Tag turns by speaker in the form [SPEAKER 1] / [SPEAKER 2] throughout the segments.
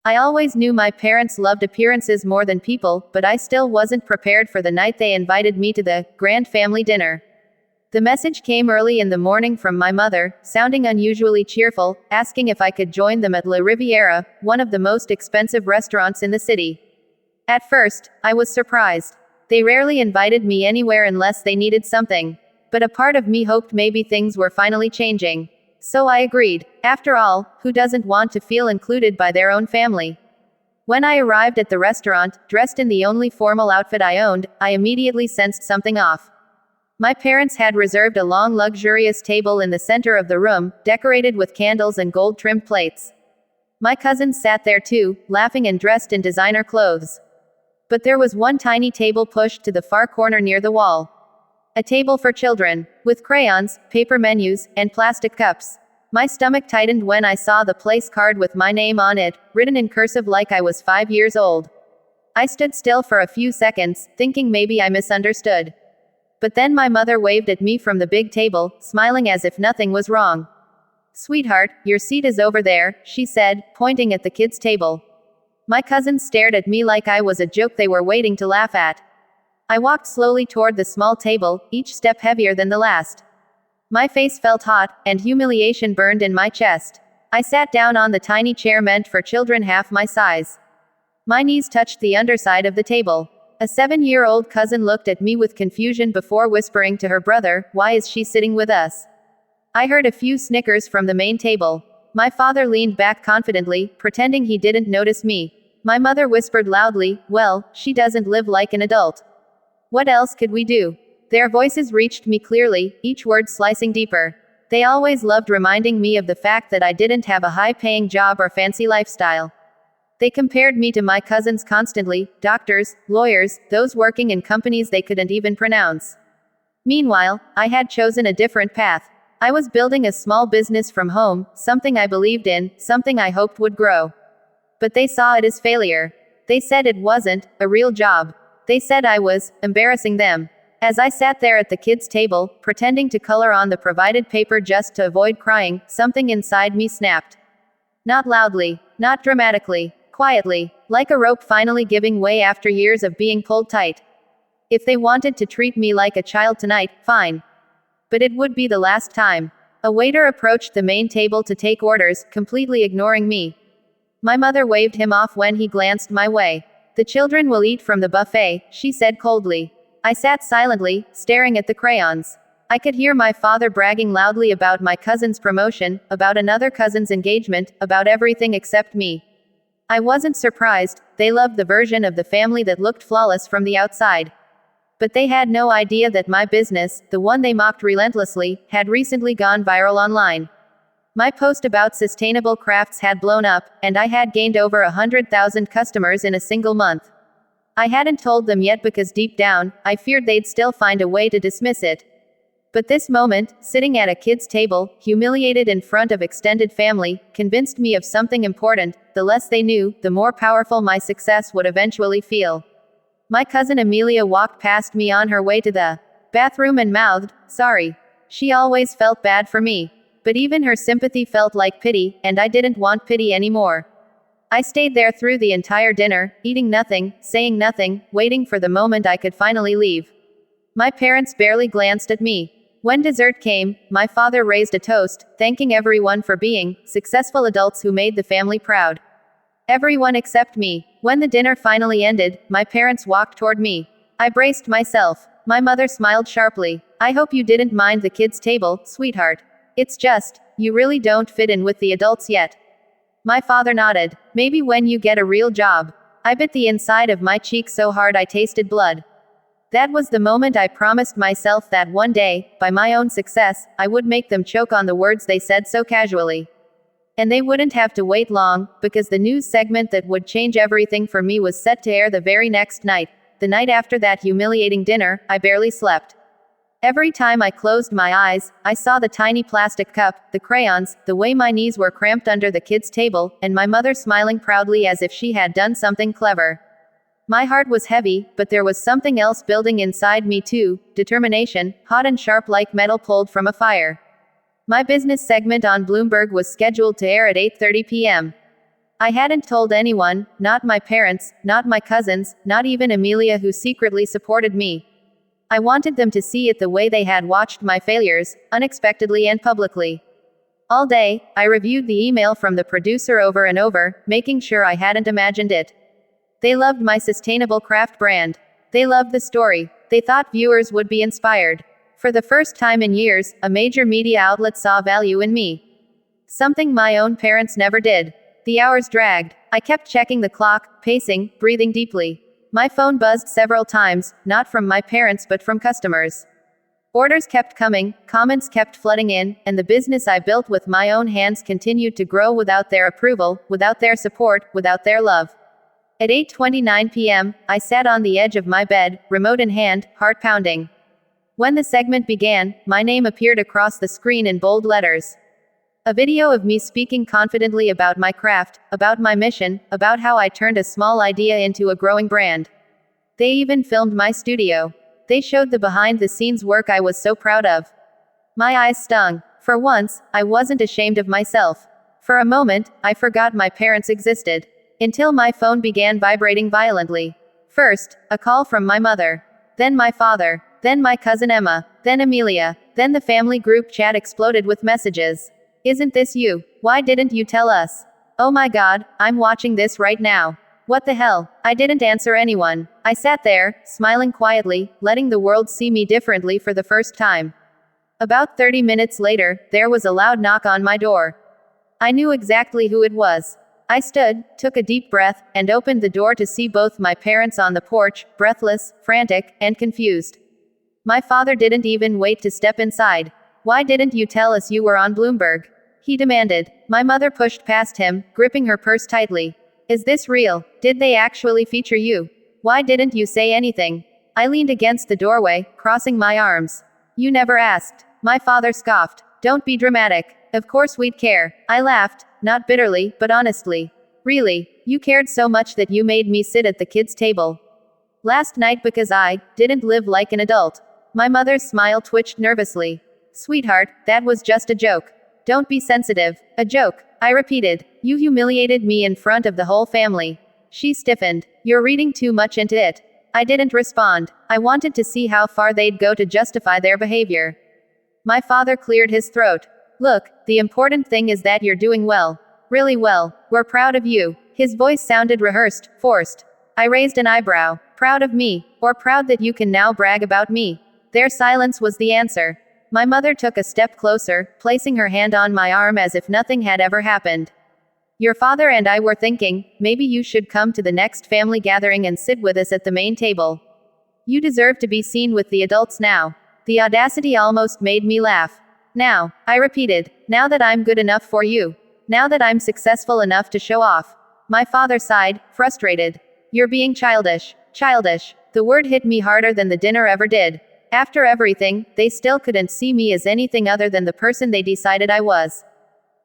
[SPEAKER 1] I always knew my parents loved appearances more than people, but I still wasn't prepared for the night they invited me to the grand family dinner. The message came early in the morning from my mother, sounding unusually cheerful, asking if I could join them at La Riviera, one of the most expensive restaurants in the city. At first, I was surprised. They rarely invited me anywhere unless they needed something. But a part of me hoped maybe things were finally changing. So I agreed. After all, who doesn't want to feel included by their own family? When I arrived at the restaurant, dressed in the only formal outfit I owned, I immediately sensed something off. My parents had reserved a long luxurious table in the center of the room, decorated with candles and gold-trimmed plates. My cousins sat there too, laughing and dressed in designer clothes. But there was one tiny table pushed to the far corner near the wall. A table for children, with crayons, paper menus, and plastic cups. My stomach tightened when I saw the place card with my name on it, written in cursive like I was 5 years old. I stood still for a few seconds, thinking maybe I misunderstood. But then my mother waved at me from the big table, smiling as if nothing was wrong. "Sweetheart, your seat is over there," she said, pointing at the kids' table. My cousins stared at me like I was a joke they were waiting to laugh at. I walked slowly toward the small table, each step heavier than the last. My face felt hot, and humiliation burned in my chest. I sat down on the tiny chair meant for children half my size. My knees touched the underside of the table. A 7-year-old cousin looked at me with confusion before whispering to her brother, "Why is she sitting with us?" I heard a few snickers from the main table. My father leaned back confidently, pretending he didn't notice me. My mother whispered loudly, "Well, she doesn't live like an adult. What else could we do?" Their voices reached me clearly, each word slicing deeper. They always loved reminding me of the fact that I didn't have a high-paying job or fancy lifestyle. They compared me to my cousins constantly, doctors, lawyers, those working in companies they couldn't even pronounce. Meanwhile, I had chosen a different path. I was building a small business from home, something I believed in, something I hoped would grow. But they saw it as failure. They said it wasn't a real job. They said I was embarrassing them. As I sat there at the kids' table, pretending to color on the provided paper just to avoid crying, something inside me snapped. Not loudly, not dramatically, quietly, like a rope finally giving way after years of being pulled tight. If they wanted to treat me like a child tonight, fine. But it would be the last time. A waiter approached the main table to take orders, completely ignoring me. My mother waved him off when he glanced my way. "The children will eat from the buffet," she said coldly. I sat silently, staring at the crayons. I could hear my father bragging loudly about my cousin's promotion, about another cousin's engagement, about everything except me. I wasn't surprised. They loved the version of the family that looked flawless from the outside. But they had no idea that my business, the one they mocked relentlessly, had recently gone viral online. My post about sustainable crafts had blown up, and I had gained over 100,000 customers in a single month. I hadn't told them yet because deep down, I feared they'd still find a way to dismiss it. But this moment, sitting at a kid's table, humiliated in front of extended family, convinced me of something important: the less they knew, the more powerful my success would eventually feel. My cousin Amelia walked past me on her way to the bathroom and mouthed, "Sorry." She always felt bad for me. But even her sympathy felt like pity, and I didn't want pity anymore. I stayed there through the entire dinner, eating nothing, saying nothing, waiting for the moment I could finally leave. My parents barely glanced at me. When dessert came, my father raised a toast, thanking everyone for being successful adults who made the family proud. Everyone except me. When the dinner finally ended, my parents walked toward me. I braced myself. My mother smiled sharply. "I hope you didn't mind the kids' table, sweetheart. It's just, you really don't fit in with the adults yet." My father nodded. "Maybe when you get a real job." I bit the inside of my cheek so hard I tasted blood. That was the moment I promised myself that one day, by my own success, I would make them choke on the words they said so casually. And they wouldn't have to wait long, because the news segment that would change everything for me was set to air the very next night. The night after that humiliating dinner, I barely slept. Every time I closed my eyes, I saw the tiny plastic cup, the crayons, the way my knees were cramped under the kids' table, and my mother smiling proudly as if she had done something clever. My heart was heavy, but there was something else building inside me too: determination, hot and sharp like metal pulled from a fire. My business segment on Bloomberg was scheduled to air at 8:30 p.m. I hadn't told anyone, not my parents, not my cousins, not even Amelia, who secretly supported me. I wanted them to see it the way they had watched my failures, unexpectedly and publicly. All day, I reviewed the email from the producer over and over, making sure I hadn't imagined it. They loved my sustainable craft brand. They loved the story. They thought viewers would be inspired. For the first time in years, a major media outlet saw value in me. Something my own parents never did. The hours dragged. I kept checking the clock, pacing, breathing deeply. My phone buzzed several times, not from my parents but from customers. Orders kept coming, comments kept flooding in, and the business I built with my own hands continued to grow without their approval, without their support, without their love. At 8:29 p.m., I sat on the edge of my bed, remote in hand, heart pounding. When the segment began, my name appeared across the screen in bold letters. A video of me speaking confidently about my craft, about my mission, about how I turned a small idea into a growing brand. They even filmed my studio. They showed the behind-the-scenes work I was so proud of. My eyes stung. For once, I wasn't ashamed of myself. For a moment, I forgot my parents existed. Until my phone began vibrating violently. First, a call from my mother. Then my father. Then my cousin Emma. Then Amelia. Then the family group chat exploded with messages. Isn't this you? Why didn't you tell us? Oh my God, I'm watching this right now. What the hell? I didn't answer anyone. I sat there, smiling quietly, letting the world see me differently for the first time. About 30 minutes later, there was a loud knock on my door. I knew exactly who it was. I stood, took a deep breath, and opened the door to see both my parents on the porch, breathless, frantic, and confused. My father didn't even wait to step inside. Why didn't you tell us you were on Bloomberg? He demanded. My mother pushed past him, gripping her purse tightly. Is this real? Did they actually feature you? Why didn't you say anything? I leaned against the doorway, crossing my arms. You never asked. My father scoffed. Don't be dramatic. Of course we'd care. I laughed, not bitterly, but honestly. Really, you cared so much that you made me sit at the kids' table last night because I didn't live like an adult. My mother's smile twitched nervously. Sweetheart, that was just a joke. Don't be sensitive. A joke, I repeated. You humiliated me in front of the whole family. She stiffened. You're reading too much into it. I didn't respond. I wanted to see how far they'd go to justify their behavior. My father cleared his throat. Look, the important thing is that you're doing well. Really well. We're proud of you. His voice sounded rehearsed, forced. I raised an eyebrow. Proud of me? Or proud that you can now brag about me? Their silence was the answer. My mother took a step closer, placing her hand on my arm as if nothing had ever happened. Your father and I were thinking, maybe you should come to the next family gathering and sit with us at the main table. You deserve to be seen with the adults now. The audacity almost made me laugh. Now, I repeated, now that I'm good enough for you. Now that I'm successful enough to show off. My father sighed, frustrated. You're being childish. Childish. The word hit me harder than the dinner ever did. After everything, they still couldn't see me as anything other than the person they decided I was.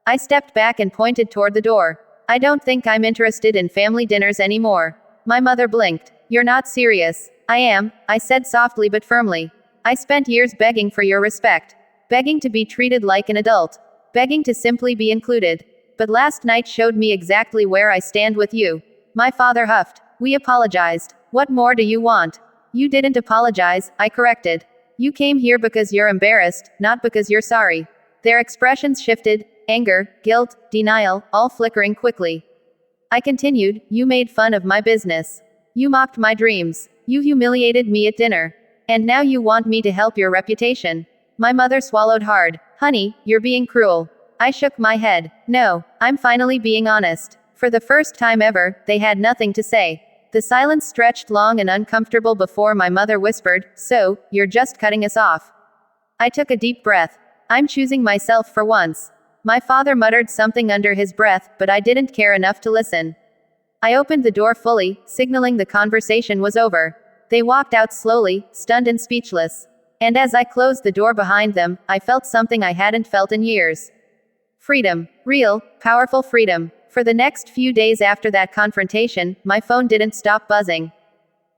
[SPEAKER 1] I stepped back and pointed toward the door. I don't think I'm interested in family dinners anymore. My mother blinked. You're not serious. I am, I said softly but firmly. I spent years begging for your respect. Begging to be treated like an adult. Begging to simply be included. But last night showed me exactly where I stand with you. My father huffed. We apologized. What more do you want? You didn't apologize, I corrected. You came here because you're embarrassed, not because you're sorry. Their expressions shifted, anger, guilt, denial, all flickering quickly. I continued, you made fun of my business. You mocked my dreams. You humiliated me at dinner. And now you want me to help your reputation. My mother swallowed hard. Honey, you're being cruel. I shook my head. No, I'm finally being honest. For the first time ever, they had nothing to say. The silence stretched long and uncomfortable before my mother whispered, so, you're just cutting us off. I took a deep breath. I'm choosing myself for once. My father muttered something under his breath, but I didn't care enough to listen. I opened the door fully, signaling the conversation was over. They walked out slowly, stunned and speechless. And as I closed the door behind them, I felt something I hadn't felt in years. Freedom. Real, powerful freedom. For the next few days after that confrontation, my phone didn't stop buzzing.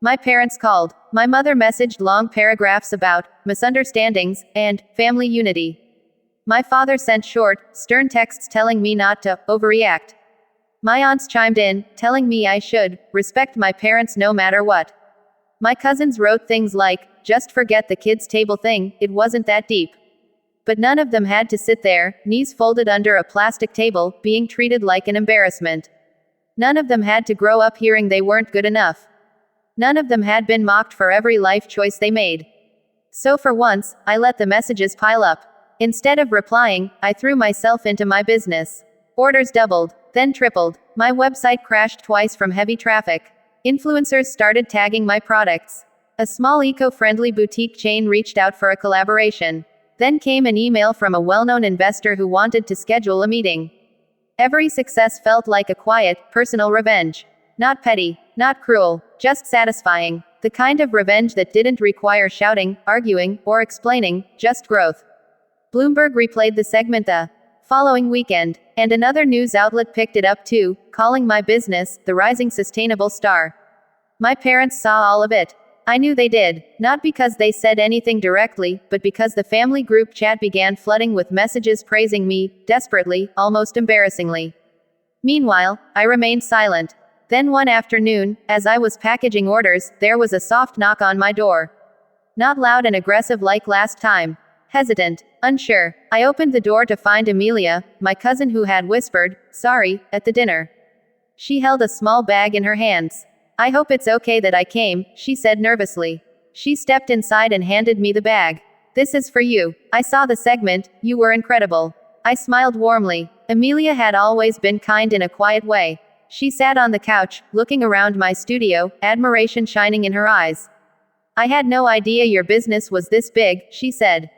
[SPEAKER 1] My parents called. My mother messaged long paragraphs about misunderstandings and family unity. My father sent short, stern texts telling me not to overreact. My aunts chimed in, telling me I should respect my parents no matter what. My cousins wrote things like, just forget the kids' table thing, it wasn't that deep. But none of them had to sit there, knees folded under a plastic table, being treated like an embarrassment. None of them had to grow up hearing they weren't good enough. None of them had been mocked for every life choice they made. So for once, I let the messages pile up. Instead of replying, I threw myself into my business. Orders doubled, then tripled. My website crashed twice from heavy traffic. Influencers started tagging my products. A small eco-friendly boutique chain reached out for a collaboration. Then came an email from a well-known investor who wanted to schedule a meeting. Every success felt like a quiet, personal revenge. Not petty, not cruel, just satisfying. The kind of revenge that didn't require shouting, arguing, or explaining, just growth. Bloomberg replayed the segment the following weekend, and another news outlet picked it up too, calling my business, the rising sustainable star. My parents saw all of it. I knew they did, not because they said anything directly, but because the family group chat began flooding with messages praising me, desperately, almost embarrassingly. Meanwhile, I remained silent. Then one afternoon, as I was packaging orders, there was a soft knock on my door. Not loud and aggressive like last time. Hesitant, unsure, I opened the door to find Amelia, my cousin who had whispered, sorry, at the dinner. She held a small bag in her hands. I hope it's okay that I came, she said nervously. She stepped inside and handed me the bag. This is for you. I saw the segment, you were incredible. I smiled warmly. Amelia had always been kind in a quiet way. She sat on the couch, looking around my studio, admiration shining in her eyes. I had no idea your business was this big, she said.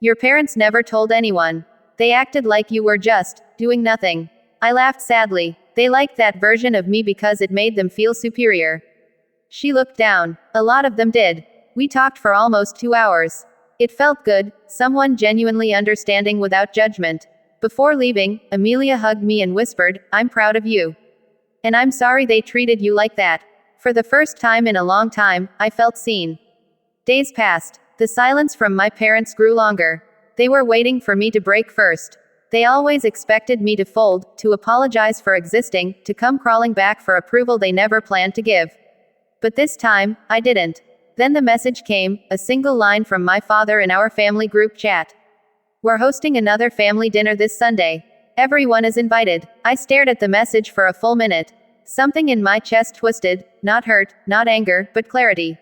[SPEAKER 1] Your parents never told anyone. They acted like you were just doing nothing. I laughed sadly. They liked that version of me because it made them feel superior. She looked down. A lot of them did. We talked for almost 2 hours. It felt good, someone genuinely understanding without judgment. Before leaving, Amelia hugged me and whispered, I'm proud of you. And I'm sorry they treated you like that. For the first time in a long time, I felt seen. Days passed. The silence from my parents grew longer. They were waiting for me to break first. They always expected me to fold, to apologize for existing, to come crawling back for approval they never planned to give. But this time, I didn't. Then the message came, a single line from my father in our family group chat. We're hosting another family dinner this Sunday. Everyone is invited. I stared at the message for a full minute. Something in my chest twisted, not hurt, not anger, but clarity.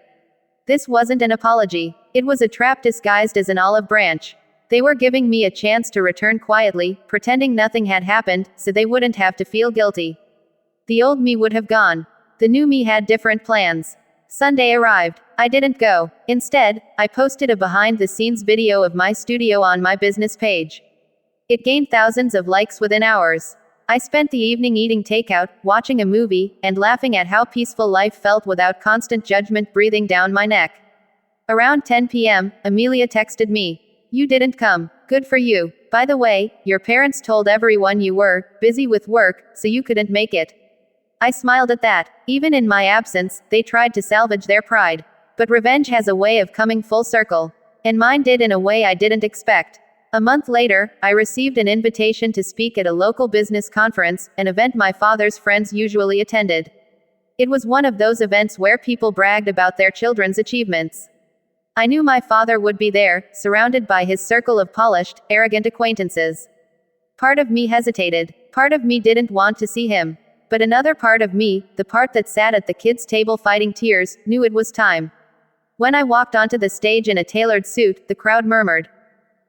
[SPEAKER 1] This wasn't an apology. It was a trap disguised as an olive branch. They were giving me a chance to return quietly, pretending nothing had happened, so they wouldn't have to feel guilty. The old me would have gone. The new me had different plans. Sunday arrived. I didn't go. Instead, I posted a behind-the-scenes video of my studio on my business page. It gained thousands of likes within hours. I spent the evening eating takeout, watching a movie, and laughing at how peaceful life felt without constant judgment breathing down my neck. Around 10 p.m., Amelia texted me. You didn't come. Good for you. By the way, your parents told everyone you were busy with work, so you couldn't make it. I smiled at that. Even in my absence, they tried to salvage their pride. But revenge has a way of coming full circle. And mine did in a way I didn't expect. A month later, I received an invitation to speak at a local business conference, an event my father's friends usually attended. It was one of those events where people bragged about their children's achievements. I knew my father would be there, surrounded by his circle of polished, arrogant acquaintances. Part of me hesitated. Part of me didn't want to see him. But another part of me, the part that sat at the kids' table fighting tears, knew it was time. When I walked onto the stage in a tailored suit, the crowd murmured.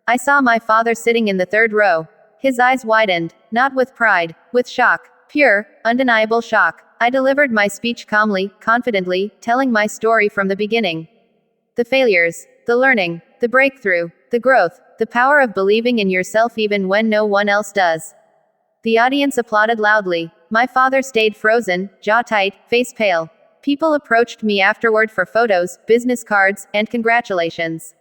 [SPEAKER 1] I saw my father sitting in the third row. His eyes widened, not with pride, with shock. Pure, undeniable shock. I delivered my speech calmly, confidently, telling my story from the beginning. The failures, the learning, the breakthrough, the growth, the power of believing in yourself even when no one else does. The audience applauded loudly. My father stayed frozen, jaw tight, face pale. People approached me afterward for photos, business cards, and congratulations.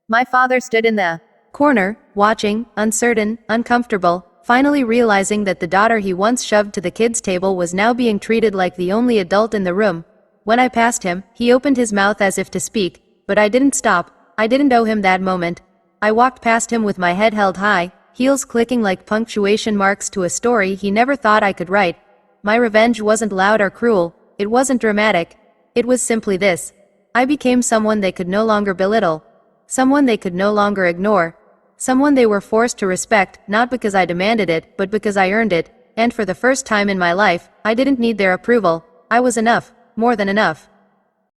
[SPEAKER 1] My father stood in the corner, watching, uncertain, uncomfortable, finally realizing that the daughter he once shoved to the kids' table was now being treated like the only adult in the room. When I passed him, he opened his mouth as if to speak, but I didn't stop. I didn't owe him that moment. I walked past him with my head held high, heels clicking like punctuation marks to a story he never thought I could write, My revenge wasn't loud or cruel, it wasn't dramatic. It was simply this. I became someone they could no longer belittle. Someone they could no longer ignore. Someone they were forced to respect, not because I demanded it, but because I earned it, and for the first time in my life, I didn't need their approval. I was enough, more than enough.